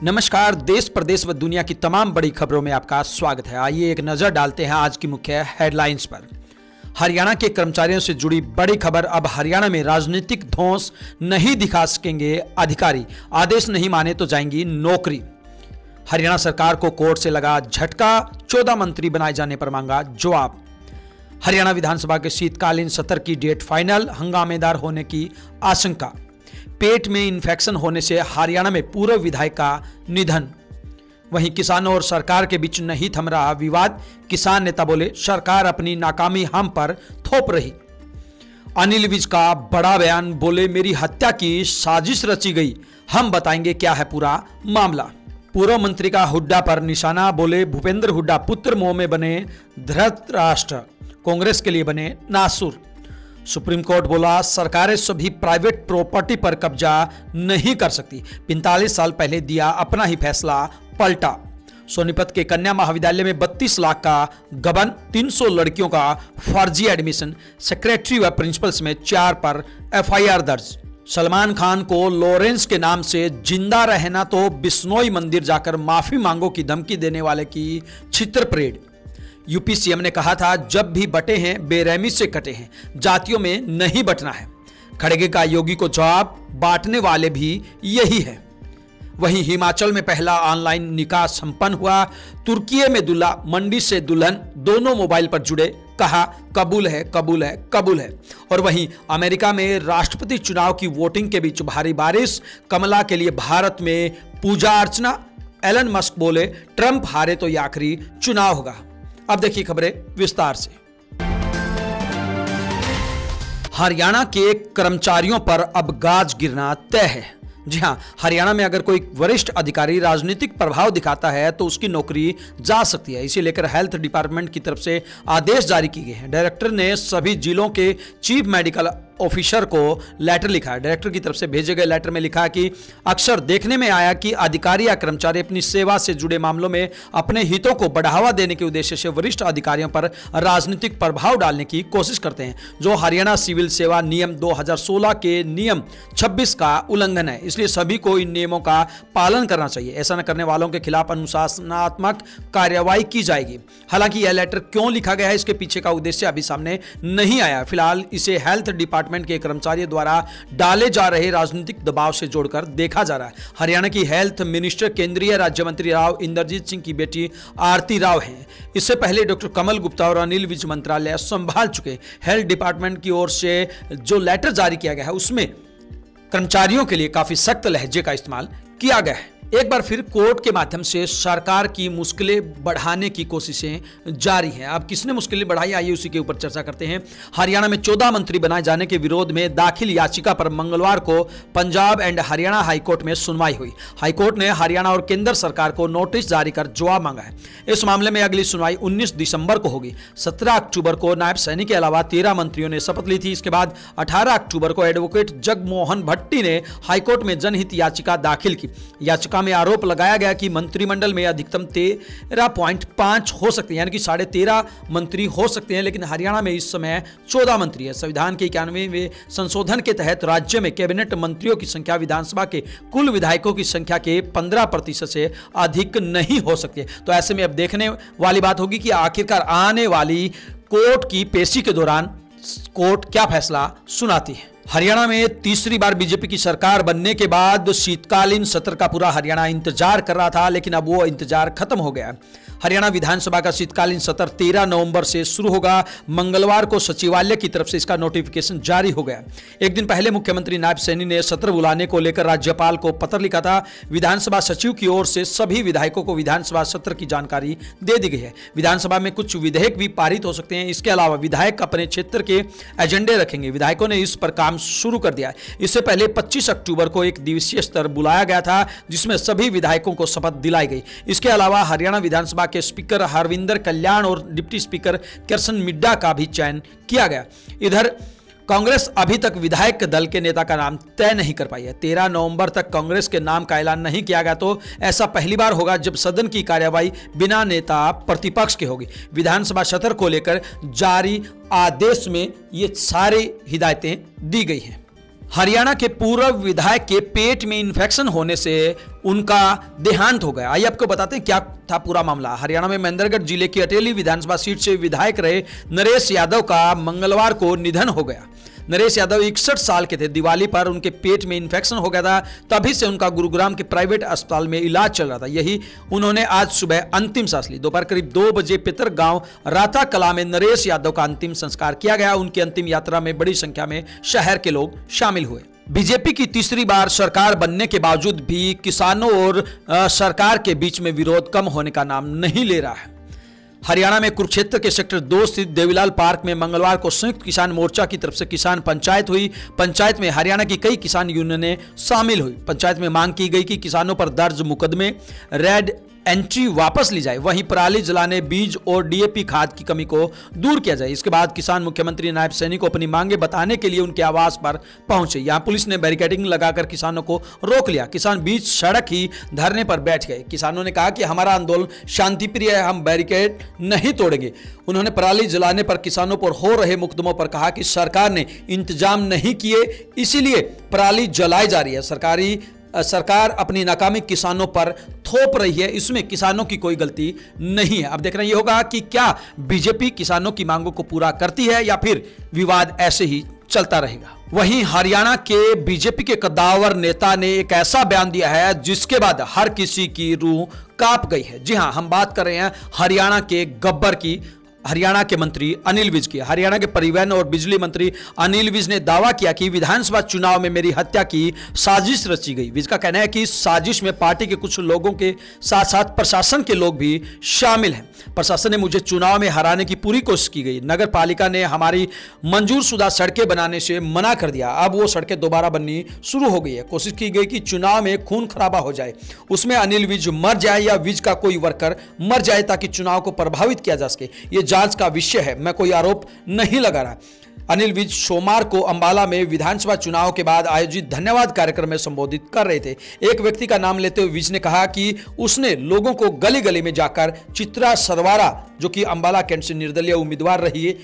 नमस्कार, देश प्रदेश व दुनिया की तमाम बड़ी खबरों में आपका स्वागत है। आइए एक नजर डालते हैं आज की मुख्य हेडलाइंस पर। हरियाणा के कर्मचारियों से जुड़ी बड़ी खबर। अब हरियाणा में राजनीतिक धौंस नहीं दिखा सकेंगे अधिकारी, आदेश नहीं माने तो जाएंगी नौकरी। हरियाणा सरकार को कोर्ट से लगा झटका, 14 मंत्री बनाए जाने पर मांगा जवाब। हरियाणा विधानसभा के शीतकालीन सत्र की डेट फाइनल, हंगामेदार होने की आशंका। पेट में इन्फेक्शन होने से हरियाणा में पूर्व विधायक का निधन। वहीं किसानों और सरकार के बीच नहीं थम रहा विवाद। किसान नेता बोले, सरकार अपनी नाकामी हम पर थोप रही। अनिल विज का बड़ा बयान, बोले मेरी हत्या की साजिश रची गई, हम बताएंगे क्या है पूरा मामला। पूर्व मंत्री का हुड्डा पर निशाना, बोले भूपेंद्र हुड्डा पुत्र मोह में बने धृतराष्ट्र, कांग्रेस के लिए बने नासुर। सुप्रीम कोर्ट बोला, सरकारें सभी प्राइवेट प्रॉपर्टी पर कब्जा नहीं कर सकती, 45 साल पहले दिया अपना ही फैसला पलटा। सोनीपत के कन्या महाविद्यालय में 32 लाख का गबन, 300 लड़कियों का फर्जी एडमिशन, सेक्रेटरी व प्रिंसिपल समेत 4 पर एफआईआर दर्ज। सलमान खान को लॉरेंस के नाम से जिंदा रहना तो बिश्नोई मंदिर जाकर माफी मांगो की धमकी देने वाले की छित्र परेड। यूपी सीएम ने कहा था, जब भी बटे हैं बेरहमी से कटे हैं, जातियों में नहीं बटना है। खड़गे का योगी को जवाब, बांटने वाले भी यही है। वहीं हिमाचल में पहला ऑनलाइन निकाह संपन्न हुआ। तुर्की में दूल्हा, मंडी से दुल्हन, दोनों मोबाइल पर जुड़े, कहा कबूल है कबूल है कबूल है। और वहीं अमेरिका में राष्ट्रपति चुनाव की वोटिंग के बीच भारी बारिश, कमला के लिए भारत में पूजा अर्चना। एलन मस्क बोले, ट्रंप हारे तो ये आखिरी चुनाव होगा। अब देखिए खबरें विस्तार से। हरियाणा के कर्मचारियों पर अब गाज गिरना तय है। जी हां, हरियाणा में अगर कोई वरिष्ठ अधिकारी राजनीतिक प्रभाव दिखाता है तो उसकी नौकरी जा सकती है। इसे लेकर हेल्थ डिपार्टमेंट की तरफ से आदेश जारी किए गए हैं। डायरेक्टर ने सभी जिलों के चीफ मेडिकल ऑफिसर को लेटर लिखा है। डायरेक्टर की तरफ से भेजे गए लेटर में लिखा कि अक्सर देखने में आया कि अधिकारी या कर्मचारी अपनी सेवा से जुड़े मामलों में अपने हितों को बढ़ावा देने के उद्देश्य से वरिष्ठ अधिकारियों पर राजनीतिक प्रभाव डालने की कोशिश करते हैं, जो हरियाणा सिविल सेवा नियम 2016 के नियम 26 का उल्लंघन है। इसलिए सभी को इन नियमों का पालन करना चाहिए। ऐसा न करने वालों के खिलाफ अनुशासनात्मक कार्रवाई की जाएगी। हालांकि यह लेटर क्यों लिखा गया है, इसके पीछे का उद्देश्य अभी सामने नहीं आया। फिलहाल इसे हेल्थ डिपार्टमेंट के कर्मचारियों द्वारा डाले जा रहे राजनीतिक दबाव से जोड़कर देखा जा रहा है। हरियाणा की हेल्थ मिनिस्टर केंद्रीय राज्य मंत्री राव इंद्रजीत सिंह की बेटी आरती राव हैं। इससे पहले डॉक्टर कमल गुप्ता और अनिल विज मंत्रालय संभाल चुके। हेल्थ डिपार्टमेंट की ओर से जो लेटर जारी किया गया है उसमें कर्मचारियों के लिए काफी सख्त लहजे का इस्तेमाल किया गया है। एक बार फिर कोर्ट के माध्यम से सरकार की मुश्किलें बढ़ाने की कोशिशें जारी हैं। अब किसने मुश्किलें बढ़ाई, आइए उसी के ऊपर चर्चा करते हैं। हरियाणा में 14 मंत्री बनाए जाने के विरोध में दाखिल याचिका पर मंगलवार को पंजाब एंड हरियाणा हाईकोर्ट में सुनवाई हुई। हाईकोर्ट ने हरियाणा और केंद्र सरकार को नोटिस जारी कर जवाब मांगा है। इस मामले में अगली सुनवाई 19 दिसंबर को होगी। 17 अक्टूबर को नायब सैनी के अलावा 13 मंत्रियों ने शपथ ली थी। इसके बाद 18 अक्टूबर को एडवोकेट जगमोहन भट्टी ने हाईकोर्ट में जनहित याचिका दाखिल की। याचिका में आरोप लगाया गया कि मंत्रिमंडल में अधिकतम 13.5 हो सकते हैं, यानी कि 13.5 मंत्री हो सकते हैं, लेकिन हरियाणा में इस समय 14 मंत्री है। संविधान के 91वें संशोधन के तहत राज्य में कैबिनेट मंत्रियों की संख्या विधानसभा के कुल विधायकों की संख्या के 15% से अधिक नहीं हो सकती। तो ऐसे में अब देखने वाली बात होगी कि आखिरकार आने वाली कोर्ट की पेशी के दौरान कोर्ट क्या फैसला सुनाती है। हरियाणा में तीसरी बार बीजेपी की सरकार बनने के बाद शीतकालीन सत्र का पूरा हरियाणा इंतजार कर रहा था, लेकिन अब वो इंतजार खत्म हो गया। हरियाणा विधानसभा का शीतकालीन सत्र 13 नवंबर से शुरू होगा। मंगलवार को सचिवालय की तरफ से इसका नोटिफिकेशन जारी हो गया। एक दिन पहले मुख्यमंत्री नायब सैनी ने सत्र बुलाने को लेकर राज्यपाल को पत्र लिखा था। विधानसभा सचिव की ओर से सभी विधायकों को विधानसभा सत्र की जानकारी दे दी गई है। विधानसभा में कुछ विधेयक भी पारित हो सकते हैं। इसके अलावा विधायक अपने क्षेत्र के एजेंडे रखेंगे। विधायकों ने इस पर काम शुरू कर दिया। इससे पहले 25 अक्टूबर को एक दिवसीय सत्र बुलाया गया था, जिसमें सभी विधायकों को शपथ दिलाई गई। इसके अलावा हरियाणा विधानसभा के स्पीकर हरविंदर कल्याण और डिप्टी स्पीकर करसन मिड्डा का भी चयन किया गया। इधर कांग्रेस अभी तक विधायक दल के नेता का नाम तय नहीं कर पाई है। 13 नवंबर तक कांग्रेस के नाम का ऐलान नहीं किया गया, तो ऐसा पहली बार होगा जब सदन की कार्यवाही बिना नेता प्रतिपक्ष के होगी। विधानसभा सत्र को लेकर जारी आदेश में ये सारी हिदायतें दी गई हैं। हरियाणा के पूर्व विधायक के पेट में इंफेक्शन होने से उनका देहांत हो गया। आइए आपको बताते हैं क्या था पूरा मामला। हरियाणा में महेंद्रगढ़ जिले की अटेली विधानसभा सीट से विधायक रहे नरेश यादव का मंगलवार को निधन हो गया। नरेश यादव 61 साल के थे। दिवाली पर उनके पेट में इंफेक्शन हो गया था, तभी से उनका गुरुग्राम के प्राइवेट अस्पताल में इलाज चल रहा था। यही उन्होंने आज सुबह अंतिम सांस ली। दोपहर करीब 2 बजे पितर गांव राता कला में नरेश यादव का अंतिम संस्कार किया गया। उनकी अंतिम यात्रा में बड़ी संख्या में शहर के लोग शामिल हुए। बीजेपी की तीसरी बार सरकार बनने के बावजूद भी किसानों और सरकार के बीच में विरोध कम होने का नाम नहीं ले रहा है। हरियाणा में कुरुक्षेत्र के सेक्टर 2 स्थित देवीलाल पार्क में मंगलवार को संयुक्त किसान मोर्चा की तरफ से किसान पंचायत हुई। पंचायत में हरियाणा की कई किसान यूनियनें शामिल हुई। पंचायत में मांग की गई कि किसानों पर दर्ज मुकदमे रेड एंट्री वापस ली जाए, वहीं पराली जलाने, बीज और डीएपी खाद की कमी को दूर किया जाए। इसके बाद किसान मुख्यमंत्री नायब सैनी को अपनी मांगे बताने के लिए उनके आवास पर पहुंचे। यहां पुलिस ने बैरिकेडिंग लगाकर किसानों को रोक लिया। किसान बीच सड़क ही धरने पर बैठ गए। किसानों ने कहा कि हमारा आंदोलन शांतिप्रिय है, हम बैरिकेड नहीं तोड़ेंगे। उन्होंने पराली जलाने पर किसानों पर हो रहे मुकदमों पर कहा कि सरकार ने इंतजाम नहीं किए, इसीलिए पराली जलाई जा रही है। सरकार अपनी नाकामी किसानों पर थोप रही है, इसमें किसानों की कोई गलती नहीं है। अब देखना यह होगा कि क्या बीजेपी किसानों की मांगों को पूरा करती है या फिर विवाद ऐसे ही चलता रहेगा। वहीं हरियाणा के बीजेपी के कद्दावर नेता ने एक ऐसा बयान दिया है जिसके बाद हर किसी की रूह कांप गई है। जी हां, हम बात कर रहे हैं हरियाणा के गब्बर की, हरियाणा के मंत्री अनिल विज की। हरियाणा के परिवहन और बिजली मंत्री अनिल विज ने दावा किया कि विधानसभा चुनाव में मेरी हत्या की साजिश रची गई। विज का कहना है कि इस साजिश में पार्टी के कुछ लोगों के साथ साथ प्रशासन के लोग भी शामिल हैं। प्रशासन ने मुझे चुनाव में हराने की पूरी कोशिश की गई। नगर पालिका ने हमारी मंजूर शुदा सड़कें बनाने से मना कर दिया। अब वो सड़कें दोबारा बननी शुरू हो गई है। कोशिश की गई कि चुनाव में खून खराबा हो जाए, उसमें अनिल विज मर जाए या विज का कोई वर्कर मर जाए ताकि चुनाव को प्रभावित किया जा सके। ये जांच का विषय है, मैं कोई आरोप नहीं लगा रहा। अनिल विज सोमवार को अंबाला में विधानसभा चुनाव के बाद आयोजित धन्यवाद कार्यक्रम में संबोधित कर रहे थे। एक व्यक्ति का नाम लेते हुए विज ने कहा कि उसने लोगों को गली गली में जाकर चित्रा सरवारा, जो कि अंबाला कैंट से निर्दलीय उम्मीदवार रही है,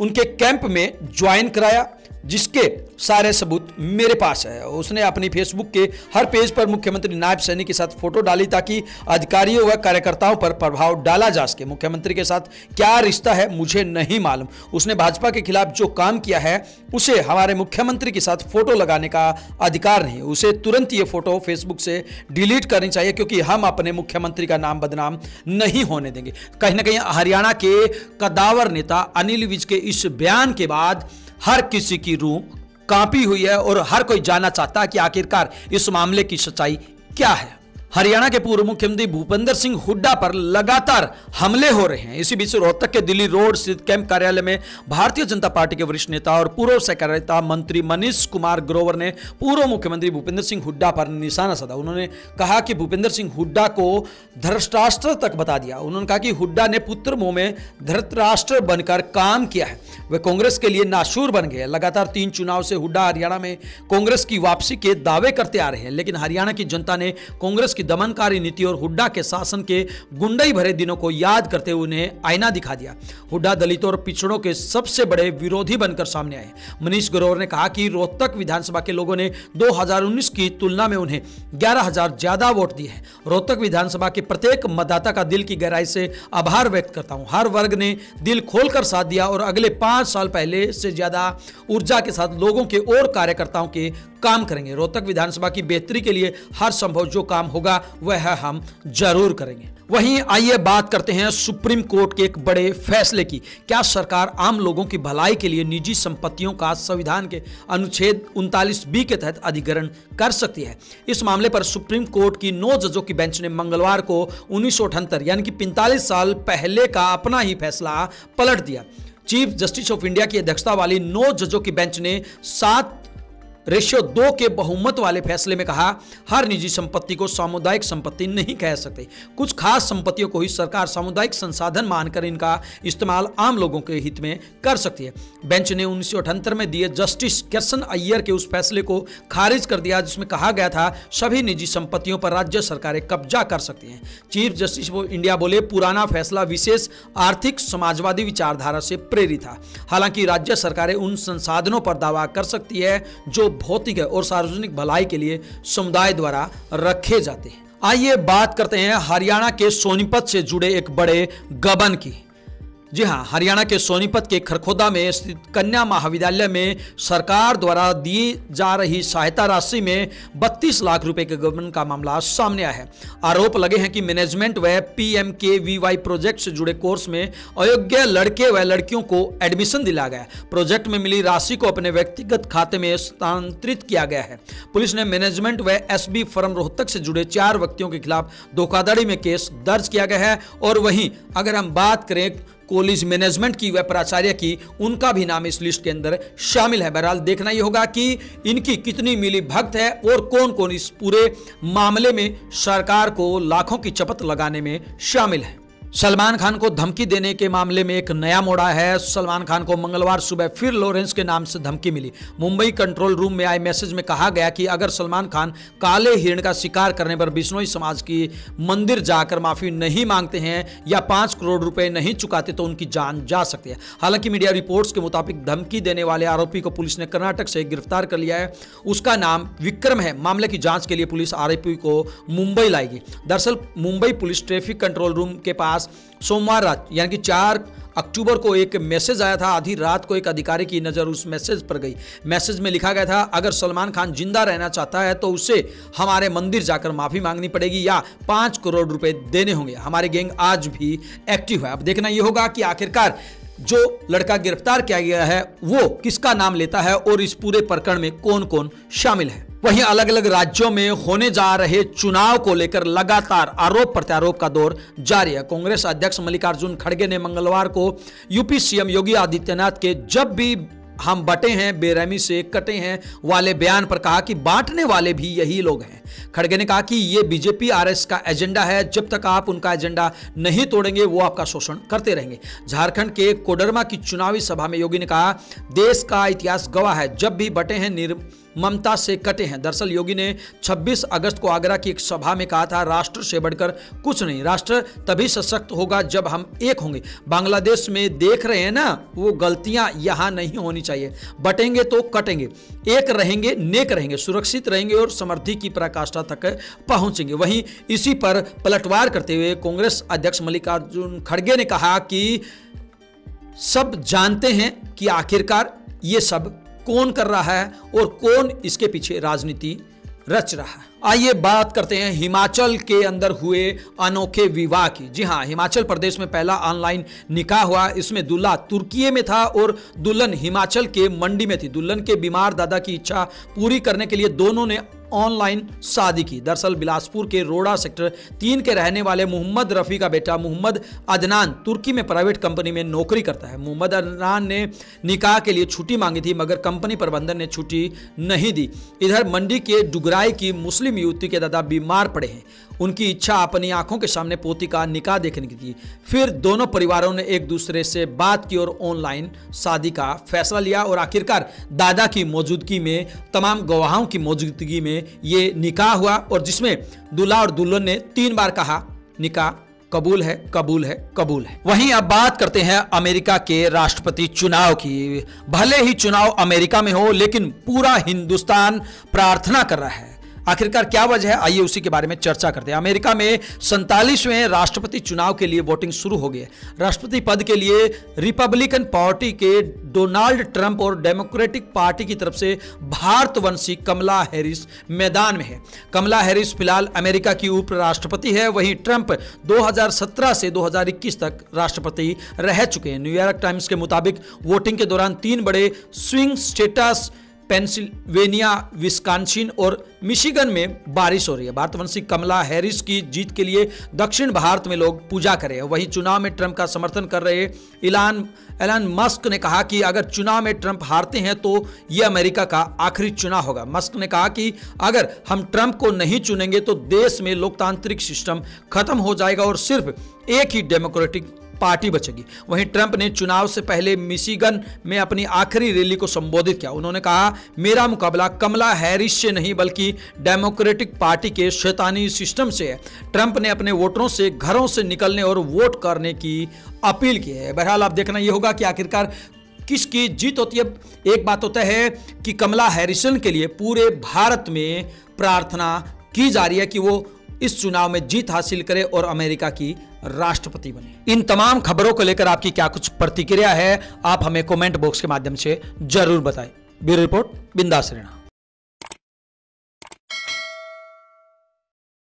उनके कैंप में ज्वाइन कराया, जिसके सारे सबूत मेरे पास है। उसने अपनी फेसबुक के हर पेज पर मुख्यमंत्री नायब सैनी के साथ फोटो डाली ताकि अधिकारियों व कार्यकर्ताओं पर प्रभाव डाला जा सके। मुख्यमंत्री के साथ क्या रिश्ता है मुझे नहीं मालूम। उसने भाजपा के खिलाफ जो काम किया है उसे हमारे मुख्यमंत्री के साथ फोटो लगाने का अधिकार नहीं। उसे तुरंत ये फोटो फेसबुक से डिलीट करनी चाहिए, क्योंकि हम अपने मुख्यमंत्री का नाम बदनाम नहीं होने देंगे। कहीं ना कहीं हरियाणा के कद्दावर नेता अनिल विज के इस बयान के बाद हर किसी की रूह कांपी हुई है और हर कोई जानना चाहता है कि आखिरकार इस मामले की सच्चाई क्या है। हरियाणा के पूर्व मुख्यमंत्री भूपेंद्र सिंह हुड्डा पर लगातार हमले हो रहे हैं। इसी बीच रोहतक के दिल्ली रोड स्थित कैंप कार्यालय में भारतीय जनता पार्टी के वरिष्ठ नेता और पूर्व सहकारिता मंत्री मनीष कुमार ग्रोवर ने पूर्व मुख्यमंत्री भूपेंद्र सिंह हुड्डा पर निशाना साधा। उन्होंने कहा कि भूपेंद्र सिंह हुड्डा को धृतराष्ट्र तक बता दिया। उन्होंने कहा कि हुड्डा ने पुत्र मुंह में धृतराष्ट्र बनकर काम किया है, वे कांग्रेस के लिए नासूर बन गए। लगातार 3 चुनाव से हुड्डा हरियाणा में कांग्रेस की वापसी के दावे करते आ रहे हैं, लेकिन हरियाणा की जनता ने कांग्रेस की दमनकारी नीति और हुड्डा के शासन के गुंडई भरे दिनों को याद करते हुए उन्हें आईना दिखा दिया। हुड्डा दलितों और पिछड़ों के सबसे बड़े विरोधी बनकर सामने आए। मनीष ग्रोवर ने कहा कि रोहतक विधानसभा के लोगों ने 2019 की तुलना में उन्हें 11,000 ज्यादा वोट दिए हैं। रोहतक विधानसभा के प्रत्येक मतदाता का दिल की गहराई से आभार व्यक्त करता हूं। हर वर्ग ने दिल खोलकर साथ दिया और अगले 5 साल पहले से ज्यादा ऊर्जा के साथ लोगों के और कार्यकर्ताओं के काम करेंगे। रोहतक विधानसभा की बेहतरी के लिए हर संभव जो काम होगा वह हम जरूर करेंगे। वहीं आइए बात करते हैं सुप्रीम कोर्ट के एक बड़े फैसले की। क्या सरकार आम लोगों की भलाई के लिए निजी संपत्तियों का संविधान के अनुच्छेद 39B के तहत अधिग्रहण कर सकती है? इस मामले पर सुप्रीम कोर्ट की 9 जजों की बेंच ने मंगलवार को 1978 यानी कि 45 साल पहले का अपना ही फैसला पलट दिया। चीफ जस्टिस ऑफ इंडिया की अध्यक्षता वाली 9 जजों की बेंच ने 7:2 के बहुमत वाले फैसले में कहा, हर निजी संपत्ति को सामुदायिक संपत्ति नहीं कह सकते। कुछ खास संपत्तियों को ही सरकार सामुदायिक संसाधन मानकर इनका इस्तेमाल आम लोगों के हित में कर सकती है। बेंच ने 1978 में दिए जस्टिस कृष्ण अय्यर के उस फैसले को खारिज कर दिया जिसमें कहा गया था सभी निजी संपत्तियों पर राज्य सरकारें कब्जा कर सकती हैं। चीफ जस्टिस ऑफ इंडिया बोले, पुराना फैसला विशेष आर्थिक समाजवादी विचारधारा से प्रेरित था। हालांकि राज्य सरकारें उन संसाधनों पर दावा कर सकती है जो भौतिक और सार्वजनिक भलाई के लिए समुदाय द्वारा रखे जाते हैं। आइए बात करते हैं हरियाणा के सोनीपत से जुड़े एक बड़े गबन की। जी हाँ, हरियाणा के सोनीपत के खरखोदा में स्थित कन्या महाविद्यालय में सरकार द्वारा दी जा रही सहायता राशि में 32 लाख रुपए के गबन का मामला सामने आया है। आरोप लगे हैं कि मैनेजमेंट व PMKVY प्रोजेक्ट से जुड़े कोर्स में अयोग्य लड़के व लड़कियों को एडमिशन दिलाया गया। प्रोजेक्ट में मिली राशि को अपने व्यक्तिगत खाते में स्थानांतरित किया गया है। पुलिस ने मैनेजमेंट व SB फर्म रोहतक से जुड़े 4 व्यक्तियों के खिलाफ धोखाधड़ी में केस दर्ज किया गया है। और वहीं अगर हम बात करें कॉलेज मैनेजमेंट की व प्राचार्य की, उनका भी नाम इस लिस्ट के अंदर शामिल है। बहरहाल देखना यह होगा कि इनकी कितनी मिली भगत है और कौन कौन इस पूरे मामले में सरकार को लाखों की चपत लगाने में शामिल है। सलमान खान को धमकी देने के मामले में एक नया मोड़ आया है। सलमान खान को मंगलवार सुबह फिर लॉरेंस के नाम से धमकी मिली। मुंबई कंट्रोल रूम में आए मैसेज में कहा गया कि अगर सलमान खान काले हिरण का शिकार करने पर बिश्नोई समाज की मंदिर जाकर माफी नहीं मांगते हैं या 5 करोड़ रुपए नहीं चुकाते तो उनकी जान जा सकती है। हालांकि मीडिया रिपोर्ट्स के मुताबिक धमकी देने वाले आरोपी को पुलिस ने कर्नाटक से गिरफ्तार कर लिया है। उसका नाम विक्रम है। मामले की जांच के लिए पुलिस आरोपी को मुंबई लाएगी। दरअसल Mumbai police traffic control room के पास सोमवार रात यानी कि 4 अक्टूबर को एक मैसेज आया था। आधी रात को एक अधिकारी की नजर उस मैसेज पर गई। मैसेज में लिखा गया था, अगर सलमान खान जिंदा रहना चाहता है तो उसे हमारे मंदिर जाकर माफी मांगनी पड़ेगी या 5 करोड़ रुपए देने होंगे। हमारी गैंग आज भी एक्टिव है। अब देखना यह होगा कि आखिरकार जो लड़का गिरफ्तार किया गया है वो किसका नाम लेता है और इस पूरे प्रकरण में कौन कौन शामिल है। वहीं अलग अलग राज्यों में होने जा रहे चुनाव को लेकर लगातार आरोप प्रत्यारोप का दौर जारी है। कांग्रेस अध्यक्ष मल्लिकार्जुन खड़गे ने मंगलवार को यूपी सीएम योगी आदित्यनाथ के जब भी हम बटे हैं बेरहमी से कटे हैं वाले बयान पर कहा कि बांटने वाले भी यही लोग हैं। खड़गे ने कहा कि ये बीजेपी RS का एजेंडा है, जब तक आप उनका एजेंडा नहीं तोड़ेंगे वो आपका शोषण करते रहेंगे। झारखंड के कोडरमा की चुनावी सभा में योगी ने कहा, देश का इतिहास गवाह है, जब भी बटे हैं निर्ममता से कटे हैं। दरअसल योगी ने 26 अगस्त को आगरा की एक सभा में कहा था, राष्ट्र से बढ़कर कुछ नहीं, राष्ट्र तभी सशक्त होगा जब हम एक होंगे। बांग्लादेश में देख रहे हैं ना, वो गलतियां यहां नहीं होनी चाहिए। बटेंगे तो कटेंगे, एक रहेंगे, नेक रहेंगे, सुरक्षित रहेंगे और समृद्धि की पराकाष्ठा तक पहुंचेंगे। वहीं इसी पर पलटवार करते हुए कांग्रेस अध्यक्ष मल्लिकार्जुन खड़गे ने कहा कि सब जानते हैं कि आखिरकार ये सब कौन कर रहा है और कौन इसके पीछे राजनीति रच रहा है। आइए बात करते हैं हिमाचल के अंदर हुए अनोखे विवाह की। जी हां, हिमाचल प्रदेश में पहला ऑनलाइन निकाह हुआ। इसमें दूल्हा तुर्की में था और दुल्हन हिमाचल के मंडी में थी। दुल्हन के बीमार दादा की इच्छा पूरी करने के लिए दोनों ने ऑनलाइन शादी की। दरअसल बिलासपुर के रोड़ा सेक्टर 3 के रहने वाले मोहम्मद रफी का बेटा मोहम्मद अदनान तुर्की में प्राइवेट कंपनी में नौकरी करता है। मोहम्मद अदनान ने निकाह के लिए छुट्टी मांगी थी मगर कंपनी प्रबंधन ने छुट्टी नहीं दी। इधर मंडी के डुगराई की मुस्लिम युवती के दादा बीमार पड़े हैं। उनकी इच्छा अपनी आंखों के सामने पोती का निकाह देखने की थी। फिर दोनों परिवारों ने एक दूसरे से बात की और ऑनलाइन शादी का फैसला लिया और आखिरकार दादा की मौजूदगी में, तमाम गवाहों की मौजूदगी में ये निकाह हुआ और जिसमें दूल्हा और दुल्हन ने 3 बार कहा, निकाह कबूल है, कबूल है, कबूल है। वहीं अब बात करते हैं अमेरिका के राष्ट्रपति चुनाव की। भले ही चुनाव अमेरिका में हो लेकिन पूरा हिंदुस्तान प्रार्थना कर रहा है। आखिरकार क्या वजह है, आइए उसी के बारे में चर्चा करते हैं। अमेरिका में 47वें राष्ट्रपति चुनाव के लिए वोटिंग शुरू हो गई है। राष्ट्रपति पद के लिए रिपब्लिकन पार्टी के डोनाल्ड ट्रंप और डेमोक्रेटिक पार्टी की तरफ से भारतवंशी कमला हैरिस मैदान में है। कमला हैरिस फिलहाल अमेरिका की उपराष्ट्रपति है। वहीं ट्रंप 2017 से 2021 तक राष्ट्रपति रह चुके हैं। न्यूयॉर्क टाइम्स के मुताबिक वोटिंग के दौरान 3 बड़े स्विंग स्टेट्स पेंसिल्वेनिया, विस्कॉन्सिन और मिशिगन में बारिश हो रही है। भारतवंशी कमला हैरिस की जीत के लिए दक्षिण भारत में लोग पूजा कर रहे हैं। वहीं चुनाव में ट्रंप का समर्थन कर रहे एलन मस्क ने कहा कि अगर चुनाव में ट्रंप हारते हैं तो यह अमेरिका का आखिरी चुनाव होगा। मस्क ने कहा कि अगर हम ट्रंप को नहीं चुनेंगे तो देश में लोकतांत्रिक सिस्टम खत्म हो जाएगा और सिर्फ एक ही डेमोक्रेटिक पार्टी बचेगी। वहीं ट्रंप ने चुनाव से पहले मिशिगन में अपनी आखिरी रैली को संबोधित किया। उन्होंने कहा, मेरा मुकाबला कमला हैरिस से नहीं बल्कि डेमोक्रेटिक पार्टी के शैतानी सिस्टम से है। ट्रंप ने अपने वोटरों से घरों से निकलने और वोट करने की अपील की है। बहरहाल आप देखना यह होगा कि आखिरकार किसकी जीत होती है? एक बात होता है कि कमला हैरिसन के लिए पूरे भारत में प्रार्थना की जा रही है कि वो इस चुनाव में जीत हासिल करे और अमेरिका की राष्ट्रपति बने। इन तमाम खबरों को लेकर आपकी क्या कुछ प्रतिक्रिया है, आप हमें कमेंट बॉक्स के माध्यम से जरूर बताएं। ब्यूरो रिपोर्ट, बिंदास रहना।